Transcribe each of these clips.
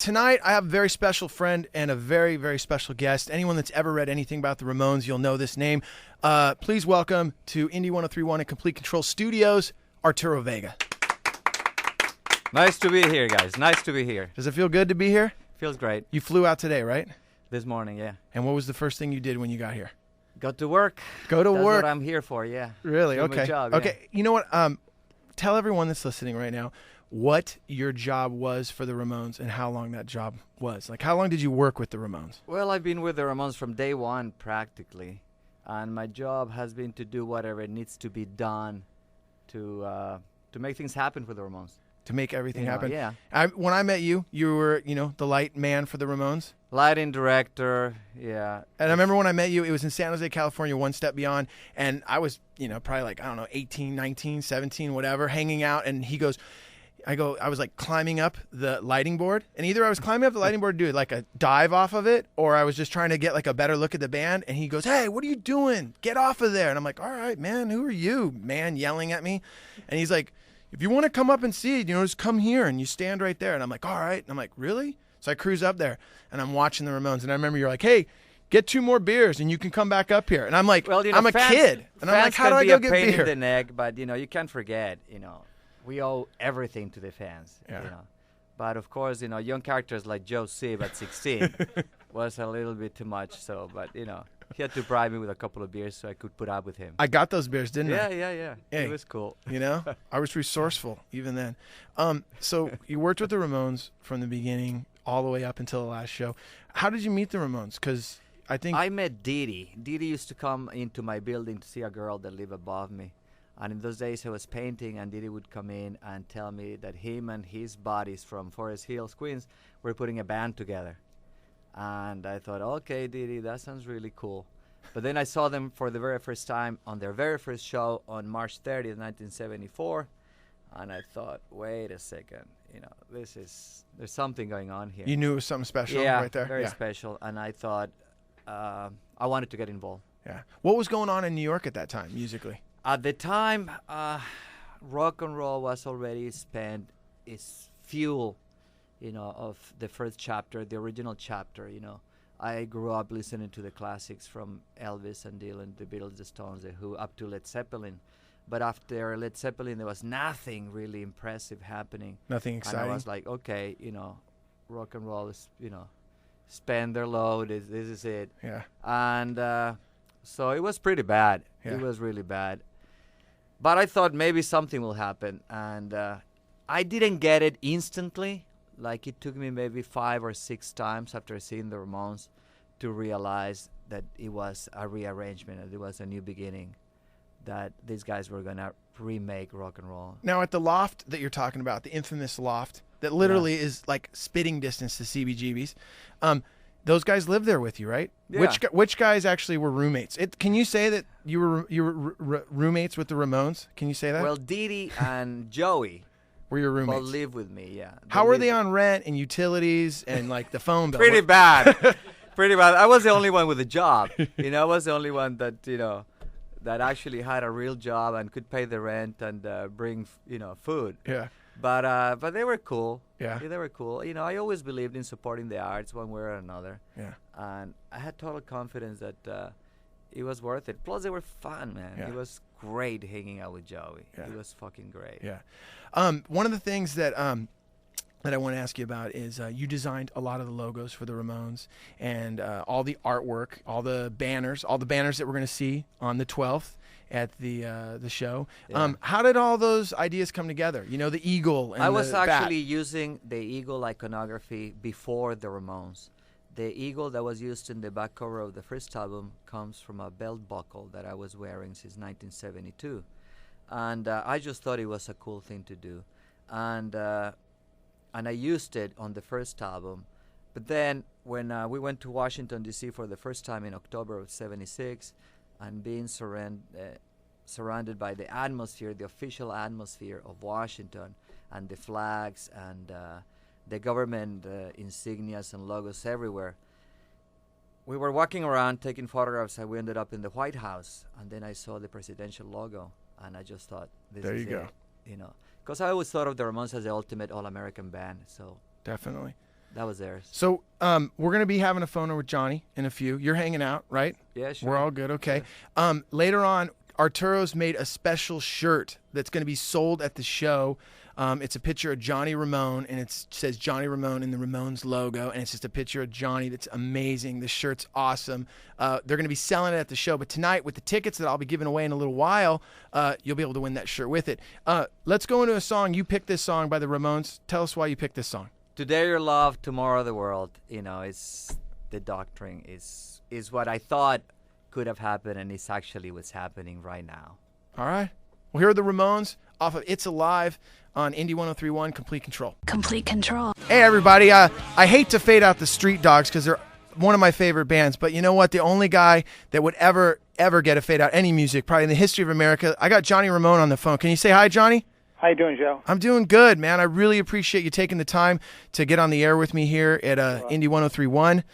tonight I have a very special friend and a very, very special guest. Anyone that's ever read anything about the Ramones, you'll know this name. Please welcome to Indie 103.1 and Complete Control Studios, Arturo Vega. Nice to be here, guys. Nice to be here. Does it feel good to be here? Feels great. You flew out today, right? This morning, yeah. And what was the first thing you did when you got here? Go to work. Go to That's work. what I'm here for, yeah. Really? Do Okay. my job, okay. yeah. You know what? Tell everyone that's listening right now what your job was for the Ramones and how long that job was. Like, how long did you work with the Ramones? Well, I've been with the Ramones from day one, practically. And my job has been to do whatever needs to be done to make things happen for the Ramones. To make everything happen? Yeah. When I met you, you were, the light man for the Ramones. Lighting director, yeah. And I remember when I met you, it was in San Jose, California, One Step Beyond. And I was, probably like, 18, 19, 17, whatever, hanging out. And he goes, I was like climbing up the lighting board. And either I was climbing up the lighting board to do like a dive off of it, or I was just trying to get like a better look at the band. And he goes, "Hey, what are you doing? Get off of there." And I'm like, "All right, man, who are you, man?" Yelling at me. And he's like, "If you want to come up and see it, just come here." And you stand right there. And I'm like, "All right." And I'm like, "Really?" So I cruise up there and I'm watching the Ramones. And I remember you're like, "Hey, get 2 more beers and you can come back up here." And I'm like, well, I'm a kid. And I'm like, "How do I go get beer?" Fans can be a pain in the neck, but, you can't forget, we owe everything to the fans, But, of course, young characters like Joe Sib at 16 was a little bit too much. So, but, he had to bribe me with a couple of beers so I could put up with him. I got those beers, didn't I? Yeah. Hey, it was cool. I was resourceful even then. So you worked with the Ramones from the beginning all the way up until the last show. How did you meet the Ramones? Because I met Dee Dee. Dee Dee used to come into my building to see a girl that lived above me. And in those days I was painting, and Dee Dee would come in and tell me that him and his buddies from Forest Hills, Queens, were putting a band together. And I thought, okay, Dee Dee, that sounds really cool. But then I saw them for the very first time on their very first show on March 30th, 1974. And I thought, wait a second, there's something going on here. You knew it was something special right there? Very special. And I thought I wanted to get involved. Yeah. What was going on in New York at that time, musically? At the time, rock and roll was already spent its fuel, of the first chapter, the original chapter, I grew up listening to the classics from Elvis and Dylan, the Beatles, the Stones, the Who, up to Led Zeppelin. But after Led Zeppelin, there was nothing really impressive happening. Nothing exciting. And I was like, okay, rock and roll is, spend their load. This is it. Yeah. And so it was pretty bad. Yeah. It was really bad. But I thought maybe something will happen. And I didn't get it instantly. Like, it took me maybe 5 or 6 times after seeing the Ramones to realize that it was a rearrangement, that it was a new beginning, that these guys were going to remake rock and roll. Now, at the loft that you're talking about, the infamous loft that literally is like spitting distance to CBGB's, those guys lived there with you, right? Yeah. Which guys actually were roommates? Can you say that you were roommates with the Ramones? Can you say that? Well, Dee Dee and Joey were your roommates? both live with me, yeah. How were they on rent and utilities and like the phone bill? Pretty bad. Pretty bad. I was the only one with a job. I was the only one that, that actually had a real job and could pay the rent and bring, food. Yeah. But they were cool. Yeah. They were cool. I always believed in supporting the arts one way or another. Yeah. And I had total confidence that it was worth it. Plus, they were fun, man. Yeah. It was great hanging out with Joey. Yeah. It was fucking great. Yeah. One of the things that I want to ask you about is you designed a lot of the logos for the Ramones and all the artwork, all the banners that we're going to see on the 12th at the show. Yeah. How did all those ideas come together? The eagle and I was the actually bat. using the eagle iconography before the Ramones. The eagle that was used in the back cover of the first album comes from a belt buckle that I was wearing since 1972. And I just thought it was a cool thing to do. And I used it on the first album. But then when we went to Washington, D.C. for the first time in October of 76, and being surrounded by the atmosphere, the official atmosphere of Washington, and the flags and the government insignias and logos everywhere, we were walking around taking photographs, and we ended up in the White House. And then I saw the presidential logo, and I just thought, this There is you go. it. Because I always thought of the Ramones as the ultimate all-American band. So Definitely. That was theirs. So we're going to be having a phone with Johnny in a few. You're hanging out, right? Yeah, sure. We're all good. Okay. Sure. Later on, Arturo's made a special shirt that's going to be sold at the show. It's a picture of Johnny Ramone, and it says Johnny Ramone in the Ramones logo, and it's just a picture of Johnny that's amazing. The shirt's awesome. They're going to be selling it at the show, but tonight with the tickets that I'll be giving away in a little while, you'll be able to win that shirt with it. Let's go into a song. You picked this song by the Ramones. Tell us why you picked this song. Today Your Love, Tomorrow the World. It's the doctrine is what I thought could have happened, and it's actually what's happening right now. All right. Well, here are the Ramones off of It's Alive on Indie 103.1 Complete Control. Complete Control. Hey, everybody. I hate to fade out the Street Dogs because they're one of my favorite bands, but you know what? The only guy that would ever get a fade out any music, probably in the history of America, I got Johnny Ramone on the phone. Can you say hi, Johnny? How you doing, Joe? I'm doing good, man. I really appreciate you taking the time to get on the air with me here at Indie 103.1.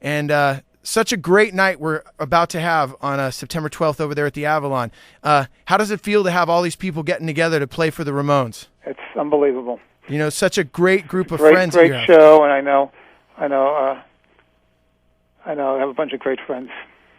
And such a great night we're about to have on September 12th over there at the Avalon. How does it feel to have all these people getting together to play for the Ramones? It's unbelievable. You know, such a great group of friends. Great show, and I know, I have a bunch of great friends.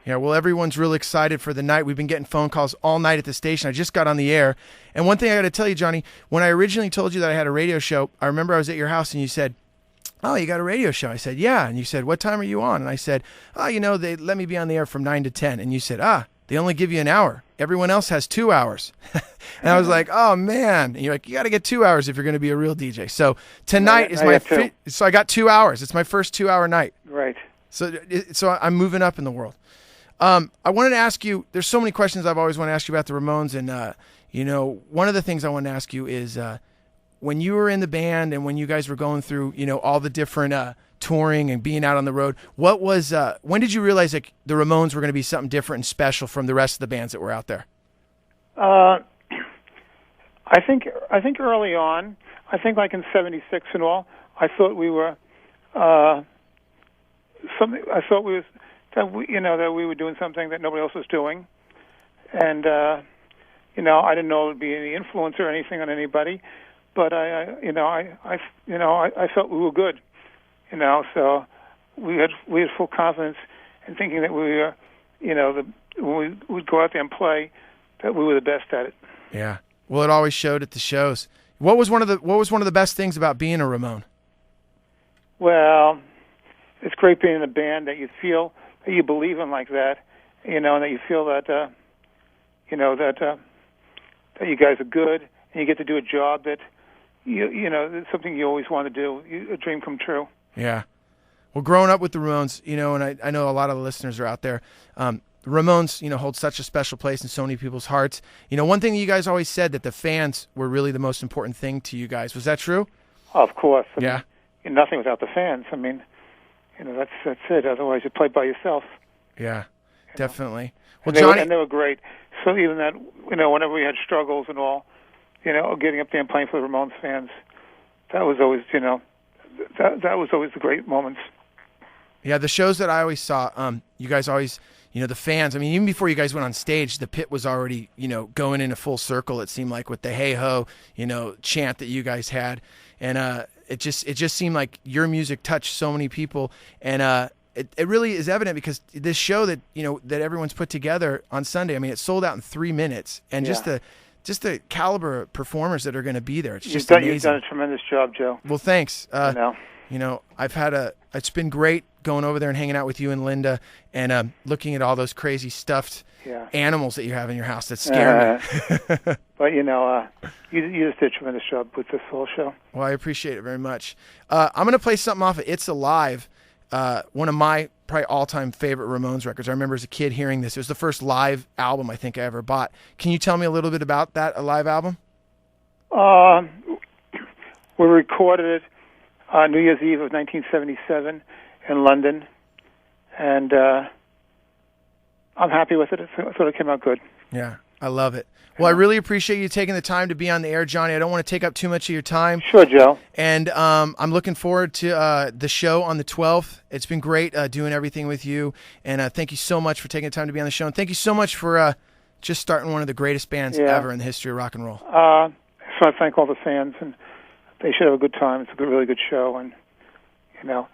Yeah, well, everyone's really excited for the night. We've been getting phone calls all night at the station. I just got on the air. And one thing I got to tell you, Johnny, when I originally told you that I had a radio show, I remember I was at your house and you said, "Oh, you got a radio show?" I said, "Yeah." And you said, "What time are you on?" And I said, "Oh, they let me be on the air from 9 to 10. And you said, they only give you an hour. Everyone else has 2 hours. And I was like, "Oh, man." And you're like, "You got to get 2 hours if you're going to be a real DJ." So tonight is so I got 2 hours. It's my first 2 hour night. Right. So I'm moving up in the world. I wanted to ask you, there's so many questions I've always wanted to ask you about the Ramones. And, one of the things I wanted to ask you is when you were in the band and when you guys were going through, all the different touring and being out on the road, when did you realize like the Ramones were going to be something different and special from the rest of the bands that were out there? I think early on, I think like in '76 and all, I thought we were something. I thought that we were doing something that nobody else was doing, and I didn't know it would be any influence or anything on anybody, but I felt we were good, so we had full confidence in thinking that we were, when we would go out there and play, that we were the best at it. Yeah. Well, it always showed at the shows. What was one of the best things about being a Ramone? Well, it's great being in a band that you feel that you believe in like that, and that you feel that, that you guys are good, and you get to do a job that, it's something you always want to do, a dream come true. Yeah. Well, growing up with the Ramones, and I know a lot of the listeners are out there, the Ramones, hold such a special place in so many people's hearts. One thing that you guys always said that the fans were really the most important thing to you guys. Was that true? Of course. I mean, nothing without the fans. I mean, that's it. Otherwise, you play by yourself. Yeah, definitely. Well, and they were great. So even that, whenever we had struggles and all, getting up there and playing for the Ramones fans, that was always, that was always the great moments. Yeah, the shows that I always saw, you guys always, the fans. I mean, even before you guys went on stage, the pit was already, going in a full circle. It seemed like with the "Hey Ho," chant that you guys had, and it just seemed like your music touched so many people, and it really is evident because this show that that everyone's put together on Sunday. I mean, it sold out in 3 minutes, and just the caliber of performers that are going to be there. It's just amazing. You've done a tremendous job, Joe. Well, thanks. It's been great going over there and hanging out with you and Linda, and looking at all those crazy stuffed animals that you have in your house that scare me. But you just did a tremendous job with this whole show. Well, I appreciate it very much. I'm going to play something off of It's Alive, one of my probably all-time favorite Ramones records. I remember as a kid hearing this. It was the first live album I think I ever bought. Can you tell me a little bit about that, a live album? We recorded it New Year's Eve of 1977 in London, and I'm happy with it. I thought it came out good. Yeah, I love it. Well, I really appreciate you taking the time to be on the air, Johnny. I don't want to take up too much of your time. Sure, Joe. And I'm looking forward to the show on the 12th. It's been great doing everything with you. And thank you so much for taking the time to be on the show. And thank you so much for just starting one of the greatest bands ever in the history of rock and roll. So I thank all the fans, and they should have a good time. It's a really good show. And, You know,